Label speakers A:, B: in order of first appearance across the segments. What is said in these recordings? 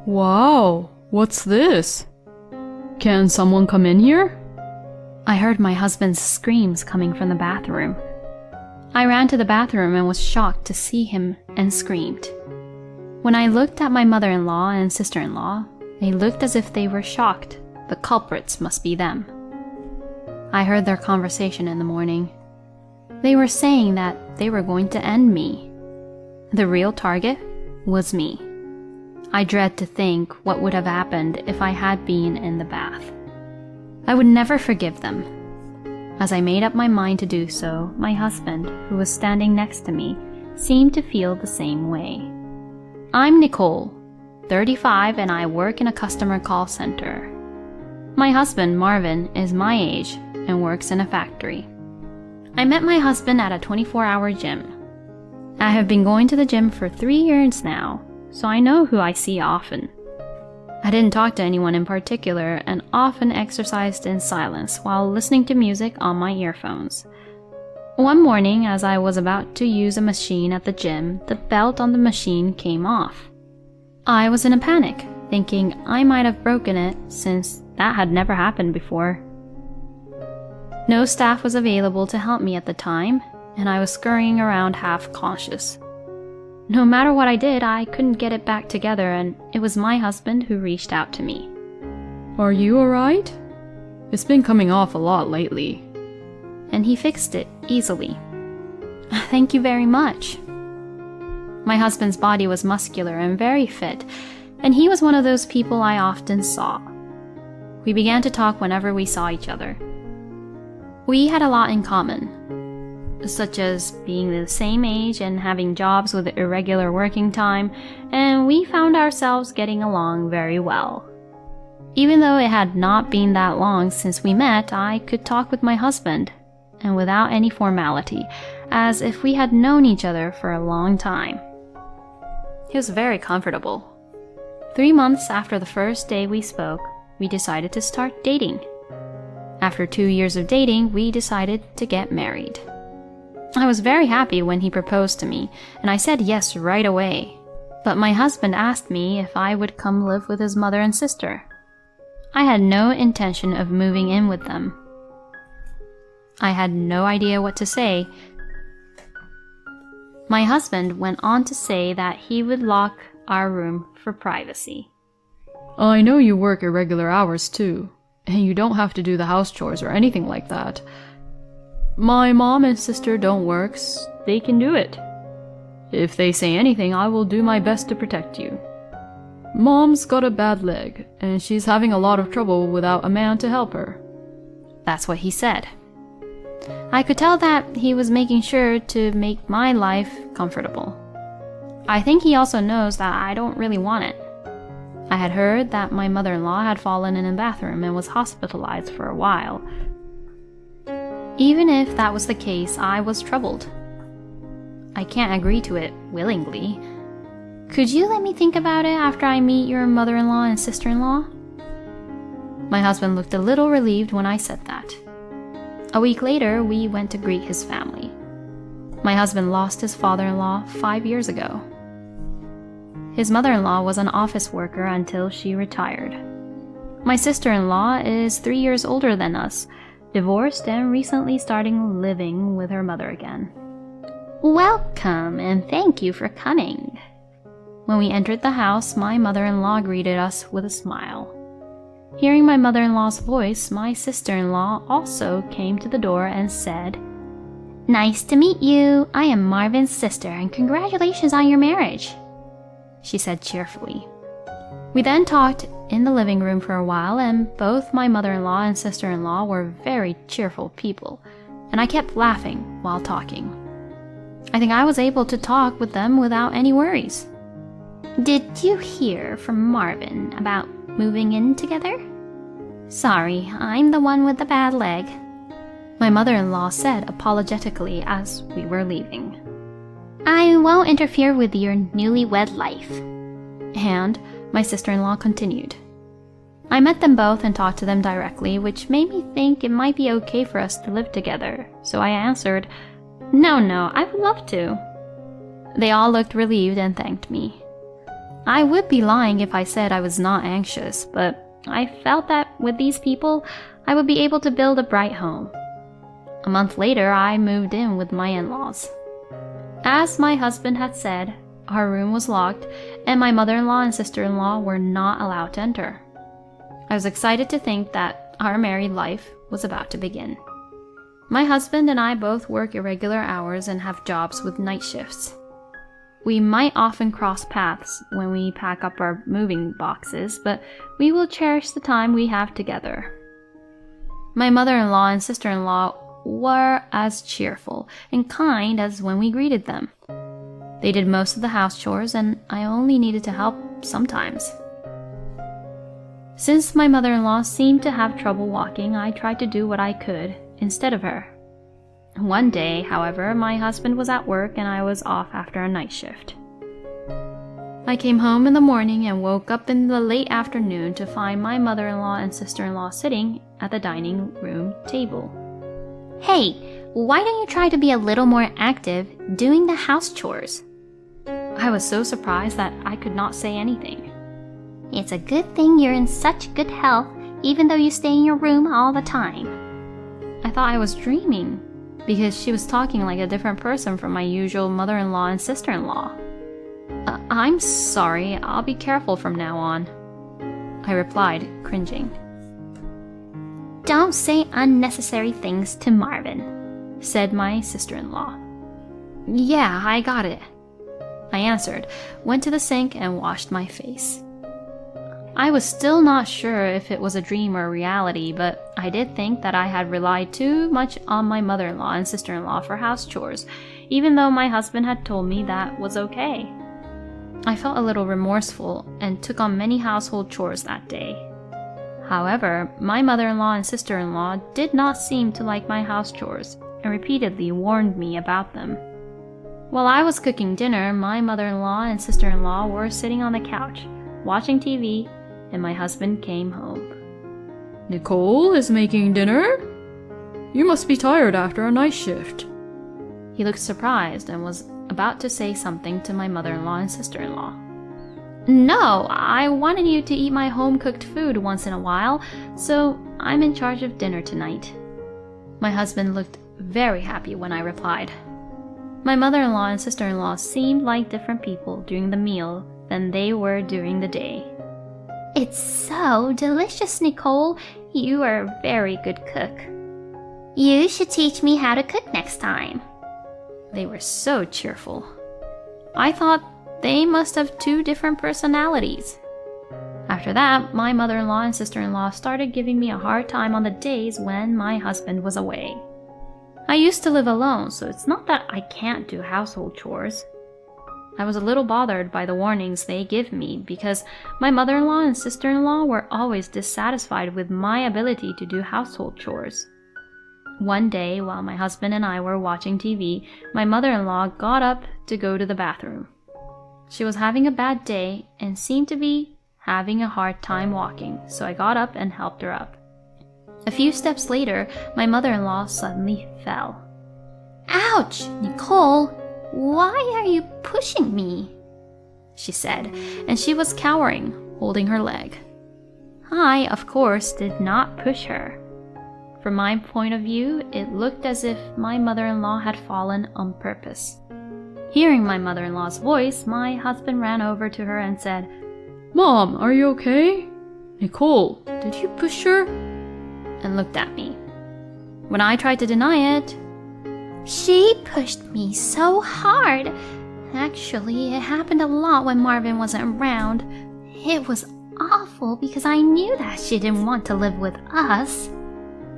A: Wow, what's this? Can someone come in here?
B: I heard my husband's screams coming from the bathroom. I ran to the bathroom and was shocked to see him and screamed. When I looked at my mother-in-law and sister-in-law, they looked as if they were shocked. The culprits must be them. I heard their conversation in the morning. They were saying that they were going to end me. The real target was me. I dread to think what would have happened if I had been in the bath. I would never forgive them. As I made up my mind to do so, my husband, who was standing next to me, seemed to feel the same way. I'm Nicole, 35, and I work in a customer call center. My husband, Marvin, is my age and works in a factory. I met my husband at a 24-hour gym. I have been going to the gym for 3 years now, so I know who I see often. I didn't talk to anyone in particular and often exercised in silence while listening to music on my earphones. One morning, as I was about to use a machine at the gym, the belt on the machine came off. I was in a panic, thinking I might have broken it since that had never happened before. No staff was available to help me at the time, and I was scurrying around half conscious. No matter what I did, I couldn't get it back together, and it was my husband who reached out to me.
A: Are you alright? It's been coming off a lot lately.
B: And he fixed it easily. Thank you very much. My husband's body was muscular and very fit, and he was one of those people I often saw. We began to talk whenever we saw each other. We had a lot in common, such as being the same age and having jobs with irregular working time, and we found ourselves getting along very well. Even though it had not been that long since we met, I could talk with my husband, and without any formality, as if we had known each other for a long time. He was very comfortable. 3 months after the first day we spoke, we decided to start dating. After 2 years of dating, we decided to get married. I was very happy when he proposed to me, and I said yes right away. But my husband asked me if I would come live with his mother and sister. I had no intention of moving in with them. I had no idea what to say. My husband went on to say that he would lock our room for privacy.
A: I know you work irregular hours too, and you don't have to do the house chores or anything like that. My mom and sister don't work, so they can do it. If they say anything, I will do my best to protect you. Mom's got a bad leg, and she's having a lot of trouble without a man to help her.
B: That's what he said. I could tell that he was making sure to make my life comfortable. I think he also knows that I don't really want it. I had heard that my mother-in-law had fallen in a bathroom and was hospitalized for a while. Even if that was the case, I was troubled. I can't agree to it willingly. Could you let me think about it after I meet your mother-in-law and sister-in-law? My husband looked a little relieved when I said that. A week later, we went to greet his family. My husband lost his father-in-law 5 years ago. His mother-in-law was an office worker until she retired. My sister-in-law is 3 years older than us, divorced and recently starting living with her mother again. Welcome, and thank you for coming. When we entered the house, my mother-in-law greeted us with a smile. Hearing my mother-in-law's voice, my sister-in-law also came to the door and said, "Nice to meet you. I am Marvin's sister, and congratulations on your marriage," she said cheerfully. We then talked in the living room for a while, and both my mother-in-law and sister-in-law were very cheerful people, and I kept laughing while talking. I think I was able to talk with them without any worries. "Did you hear from Marvin about moving in together?" "Sorry, I'm the one with the bad leg," my mother-in-law said apologetically as we were leaving. "I won't interfere with your newlywed life." And my sister-in-law continued. I met them both and talked to them directly, which made me think it might be okay for us to live together, so I answered, No, I would love to." They all looked relieved and thanked me. I would be lying if I said I was not anxious, but I felt that with these people, I would be able to build a bright home. A month later, I moved in with my in-laws. As my husband had said, our room was locked, and my mother-in-law and sister-in-law were not allowed to enter. I was excited to think that our married life was about to begin. My husband and I both work irregular hours and have jobs with night shifts. We might often cross paths when we pack up our moving boxes, but we will cherish the time we have together. My mother-in-law and sister-in-law were as cheerful and kind as when we greeted them. They did most of the house chores, and I only needed to help sometimes. Since my mother-in-law seemed to have trouble walking, I tried to do what I could instead of her. One day, however, my husband was at work and I was off after a night shift. I came home in the morning and woke up in the late afternoon to find my mother-in-law and sister-in-law sitting at the dining room table.
C: Hey, why don't you try to be a little more active doing the house chores?
B: I was so surprised that I could not say anything.
C: It's a good thing you're in such good health, even though you stay in your room all the time.
B: I thought I was dreaming, because she was talking like a different person from my usual mother-in-law and sister-in-law. I'm sorry, I'll be careful from now on, I replied, cringing.
C: Don't say unnecessary things to Marvin,
B: said my sister-in-law. Yeah, I got it, I answered, went to the sink and washed my face. I was still not sure if it was a dream or reality, but I did think that I had relied too much on my mother-in-law and sister-in-law for house chores, even though my husband had told me that was okay. I felt a little remorseful and took on many household chores that day. However, my mother-in-law and sister-in-law did not seem to like my house chores and repeatedly warned me about them. While I was cooking dinner, my mother-in-law and sister-in-law were sitting on the couch, watching TV, and my husband came home.
A: Nicole is making dinner? You must be tired after a night shift.
B: He looked surprised and was about to say something to my mother-in-law and sister-in-law. No, I wanted you to eat my home-cooked food once in a while, so I'm in charge of dinner tonight. My husband looked very happy when I replied. My mother-in-law and sister-in-law seemed like different people during the meal than they were during the day.
C: It's so delicious, Nicole. You are a very good cook. You should teach me how to cook next time.
B: They were so cheerful. I thought they must have two different personalities. After that, my mother-in-law and sister-in-law started giving me a hard time on the days when my husband was away. I used to live alone, so it's not that I can't do household chores. I was a little bothered by the warnings they give me because my mother-in-law and sister-in-law were always dissatisfied with my ability to do household chores. One day, while my husband and I were watching TV, my mother-in-law got up to go to the bathroom. She was having a bad day and seemed to be having a hard time walking, so I got up and helped her up. A few steps later, my mother-in-law suddenly fell.
C: Ouch, Nicole! Why are you pushing me?
B: She said, and she was cowering, holding her leg. I, of course, did not push her. From my point of view, it looked as if my mother-in-law had fallen on purpose. Hearing my mother-in-law's voice, my husband ran over to her and said,
A: Mom, are you okay? Nicole, did you push her?
B: And looked at me. When I tried to deny it,
C: she pushed me so hard. Actually, it happened a lot when Marvin wasn't around. It was awful because I knew that she didn't want to live with us.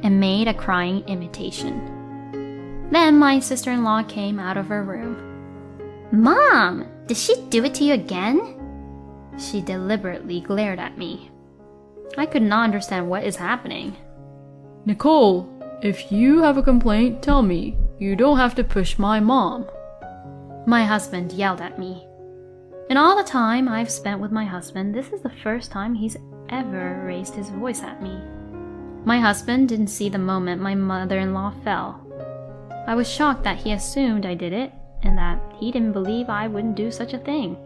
B: And made a crying imitation. Then my sister-in-law came out of her room.
C: Mom, did she do it to you again?
B: She deliberately glared at me. I could not understand what is happening.
A: Nicole, if you have a complaint, tell me. You don't have to push my mom.
B: My husband yelled at me. In all the time I've spent with my husband, this is the first time he's ever raised his voice at me. My husband didn't see the moment my mother-in-law fell. I was shocked that he assumed I did it and that he didn't believe I wouldn't do such a thing.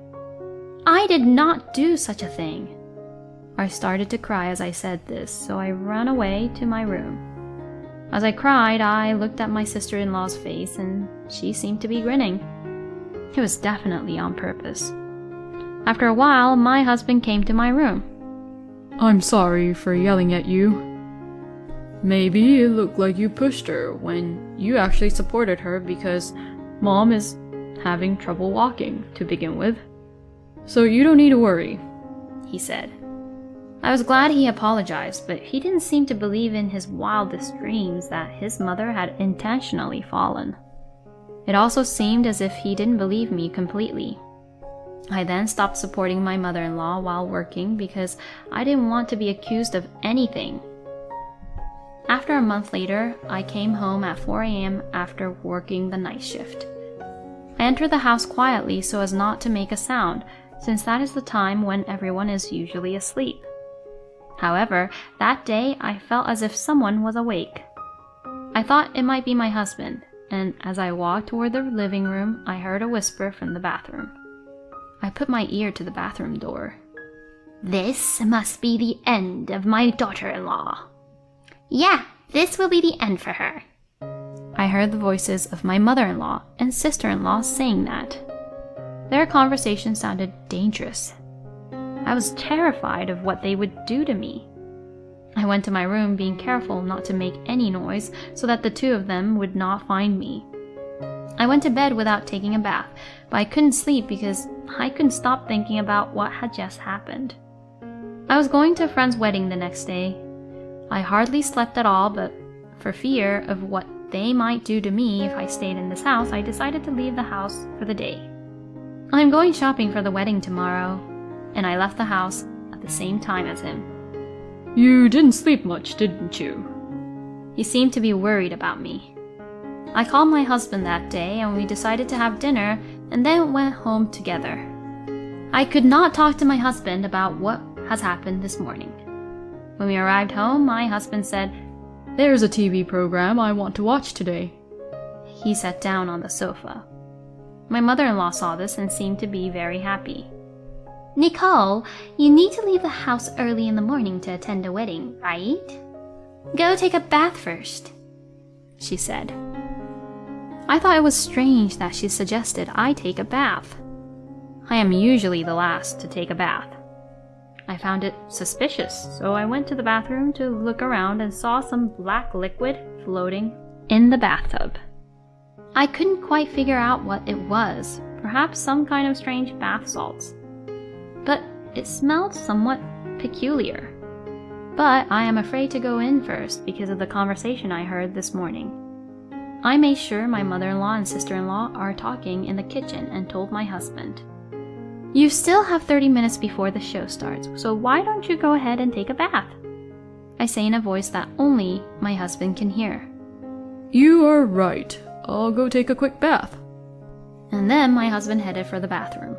B: I did not do such a thing. I started to cry as I said this, so I ran away to my room. As I cried, I looked at my sister-in-law's face, and she seemed to be grinning. It was definitely on purpose. After a while, my husband came to my room.
A: I'm sorry for yelling at you. Maybe it looked like you pushed her when you actually supported her because Mom is having trouble walking to begin with. So you don't need to worry,
B: he said. I was glad he apologized, but he didn't seem to believe in his wildest dreams that his mother had intentionally fallen. It also seemed as if he didn't believe me completely. I then stopped supporting my mother-in-law while working because I didn't want to be accused of anything. After a month later, I came home at 4 a.m. after working the night shift. I entered the house quietly so as not to make a sound, since that is the time when everyone is usually asleep. However, that day I felt as if someone was awake. I thought it might be my husband, and as I walked toward the living room, I heard a whisper from the bathroom. I put my ear to the bathroom door.
C: This must be the end of my daughter-in-law. Yeah, this will be the end for her.
B: I heard the voices of my mother-in-law and sister-in-law saying that. Their conversation sounded dangerous. I was terrified of what they would do to me. I went to my room being careful not to make any noise so that the two of them would not find me. I went to bed without taking a bath, but I couldn't sleep because I couldn't stop thinking about what had just happened. I was going to a friend's wedding the next day. I hardly slept at all, but for fear of what they might do to me if I stayed in this house, I decided to leave the house for the day. I'm going shopping for the wedding tomorrow, and I left the house at the same time as him.
A: You didn't sleep much, didn't you?
B: He seemed to be worried about me. I called my husband that day and we decided to have dinner and then went home together. I could not talk to my husband about what has happened this morning. When we arrived home, my husband said,
A: There's a TV program I want to watch today.
B: He sat down on the sofa. My mother-in-law saw this and seemed to be very happy.
C: Nicole, you need to leave the house early in the morning to attend a wedding, right? Go take a bath first,
B: she said. I thought it was strange that she suggested I take a bath. I am usually the last to take a bath. I found it suspicious, so I went to the bathroom to look around and saw some black liquid floating in the bathtub. I couldn't quite figure out what it was, perhaps some kind of strange bath salts. But it smelled somewhat peculiar. But I am afraid to go in first because of the conversation I heard this morning. I made sure my mother-in-law and sister-in-law are talking in the kitchen and told my husband, You still have 30 minutes before the show starts, so why don't you go ahead and take a bath? I say in a voice that only my husband can hear.
A: You are right. I'll go take a quick bath.
B: And then my husband headed for the bathroom.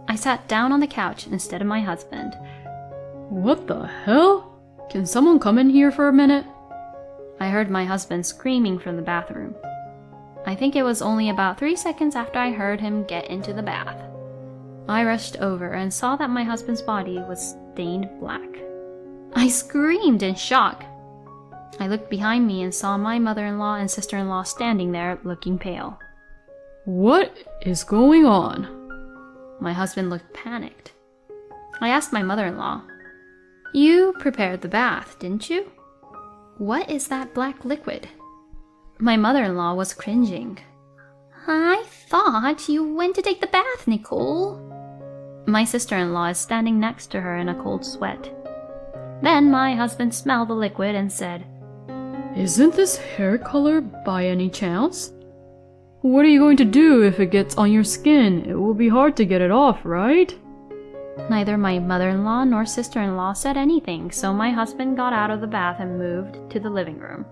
B: I sat down on the couch instead of my husband.
A: What the hell? Can someone come in here for a minute?
B: I heard my husband screaming from the bathroom. I think it was only about 3 seconds after I heard him get into the bath. I rushed over and saw that my husband's body was stained black. I screamed in shock. I looked behind me and saw my mother-in-law and sister-in-law standing there looking pale.
A: What is going on?
B: My husband looked panicked. I asked my mother-in-law, You prepared the bath, didn't you? What is that black liquid? My mother-in-law was cringing.
C: I thought you went to take the bath, Nicole.
B: My sister-in-law is standing next to her in a cold sweat. Then my husband smelled the liquid and said,
A: Isn't this hair color by any chance? What are you going to do if it gets on your skin? It will be hard to get it off, right?
B: Neither my mother-in-law nor sister-in-law said anything, so my husband got out of the bath and moved to the living room.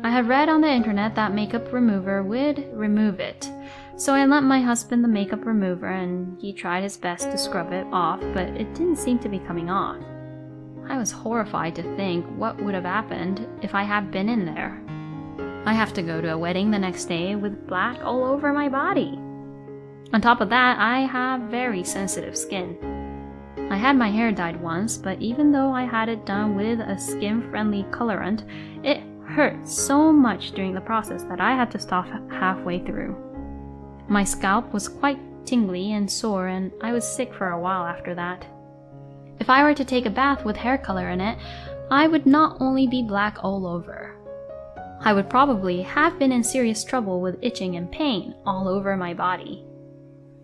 B: I had read on the internet that makeup remover would remove it, so I lent my husband the makeup remover and he tried his best to scrub it off, but it didn't seem to be coming off. I was horrified to think what would have happened if I had been in there. I have to go to a wedding the next day with black all over my body. On top of that, I have very sensitive skin. I had my hair dyed once, but even though I had it done with a skin-friendly colorant, it hurt so much during the process that I had to stop halfway through. My scalp was quite tingly and sore, and I was sick for a while after that. If I were to take a bath with hair color in it, I would not only be black all over. I would probably have been in serious trouble with itching and pain all over my body.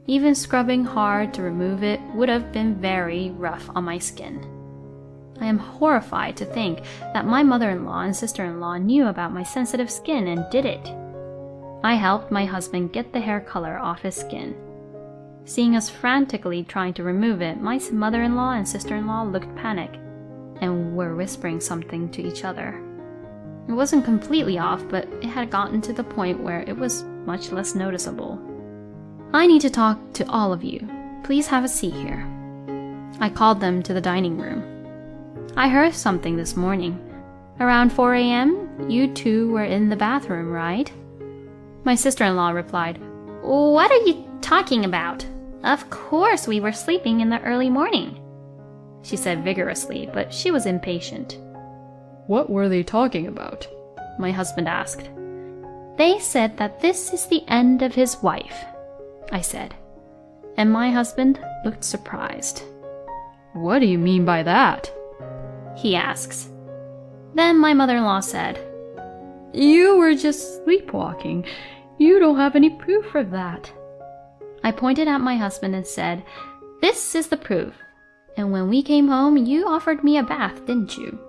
B: Even scrubbing hard to remove it would have been very rough on my skin. I am horrified to think that my mother-in-law and sister-in-law knew about my sensitive skin and did it. I helped my husband get the hair color off his skin. Seeing us frantically trying to remove it, my mother-in-law and sister-in-law looked panicked and were whispering something to each other. It wasn't completely off, but it had gotten to the point where it was much less noticeable. I need to talk to all of you. Please have a seat here. I called them to the dining room. I heard something this morning. Around 4 a.m., you two were in the bathroom, right? My sister-in-law replied,
C: What are you talking about? Of course we were sleeping in the early morning.
B: She said vigorously, but she was impatient.
A: What were they talking about?
B: My husband asked.
C: They said that this is the end of his wife,
B: I said, and my husband looked surprised.
A: What do you mean by that?
B: He asks. Then my mother-in-law said,
A: You were just sleepwalking. You don't have any proof of that.
B: I pointed at my husband and said, This is the proof. And when we came home, you offered me a bath, didn't you?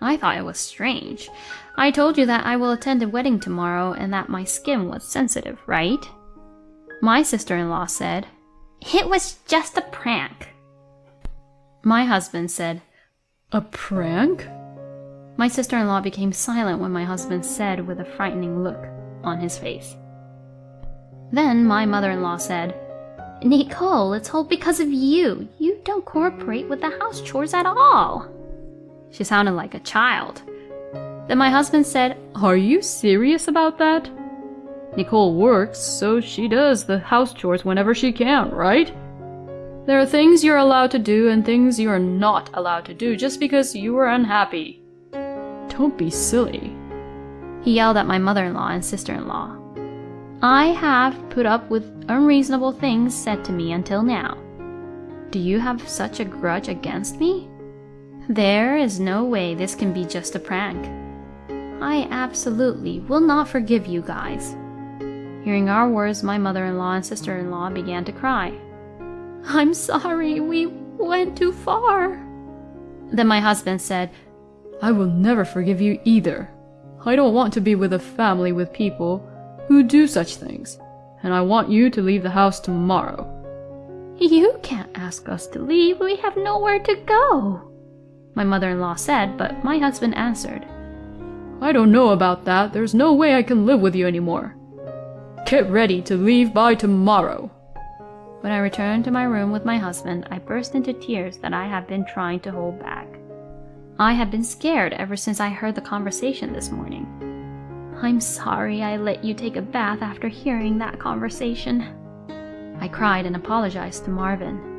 B: I thought it was strange. I told you that I will attend a wedding tomorrow and that my skin was sensitive, right? My sister-in-law said,
C: It was just a prank.
B: My husband said,
A: A prank?
B: My sister-in-law became silent when my husband said with a frightening look on his face. Then my mother-in-law said,
C: Nicole, it's all because of you. You don't cooperate with the house chores at all.
B: She sounded like a child. Then my husband said,
A: Are you serious about that? Nicole works, so she does the house chores whenever she can, right? There are things you're allowed to do and things you are not allowed to do just because you are unhappy. Don't be silly.
B: He yelled at my mother-in-law and sister-in-law. I have put up with unreasonable things said to me until now. Do you have such a grudge against me? There is no way this can be just a prank. I absolutely will not forgive you guys. Hearing our words, my mother-in-law and sister-in-law began to cry.
C: I'm sorry, we went too far.
B: Then my husband said,
A: I will never forgive you either. I don't want to be with a family with people who do such things, and I want you to leave the house tomorrow.
C: You can't ask us to leave. We have nowhere to go,
B: my mother-in-law said, but my husband answered,
A: I don't know about that. There's no way I can live with you anymore. Get ready to leave by tomorrow.
B: When I returned to my room with my husband, I burst into tears that I had been trying to hold back. I had been scared ever since I heard the conversation this morning. I'm sorry I let you take a bath after hearing that conversation. I cried and apologized to Marvin.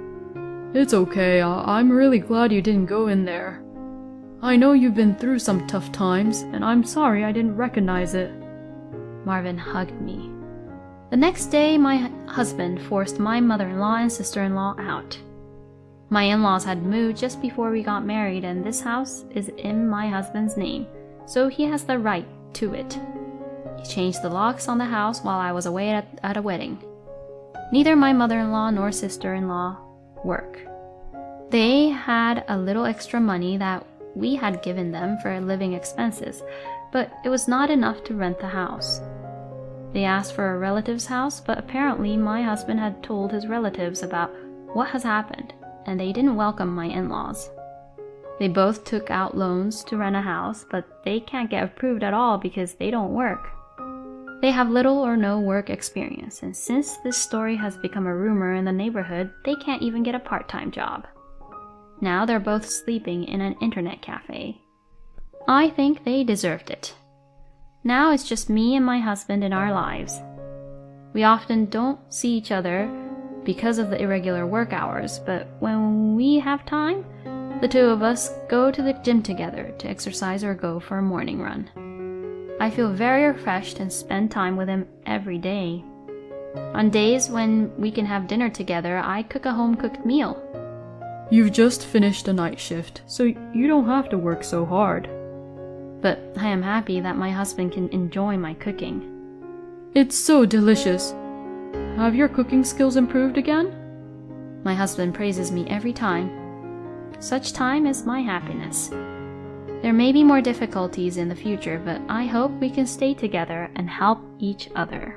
A: It's okay. I'm really glad you didn't go in there. I know you've been through some tough times, and I'm sorry I didn't recognize it.
B: Marvin hugged me. The next day, my husband forced my mother-in-law and sister-in-law out. My in-laws had moved just before we got married, and this house is in my husband's name, so he has the right to it. He changed the locks on the house while I was away at a wedding. Neither my mother-in-law nor sister-in-law work. They had a little extra money that we had given them for living expenses, but it was not enough to rent the house. They asked for a relative's house, but apparently my husband had told his relatives about what has happened, and they didn't welcome my in-laws. They both took out loans to rent a house, but they can't get approved at all because they don't work. They have little or no work experience, and since this story has become a rumor in the neighborhood, they can't even get a part-time job. Now they're both sleeping in an internet cafe. I think they deserved it. Now it's just me and my husband in our lives. We often don't see each other because of the irregular work hours, but when we have time, the two of us go to the gym together to exercise or go for a morning run. I feel very refreshed and spend time with him every day. On days when we can have dinner together, I cook a home-cooked meal.
A: You've just finished a night shift, so you don't have to work so hard.
B: But I am happy that my husband can enjoy my cooking.
A: It's so delicious. Have your cooking skills improved again?
B: My husband praises me every time. Such time is my happiness. There may be more difficulties in the future, but I hope we can stay together and help each other.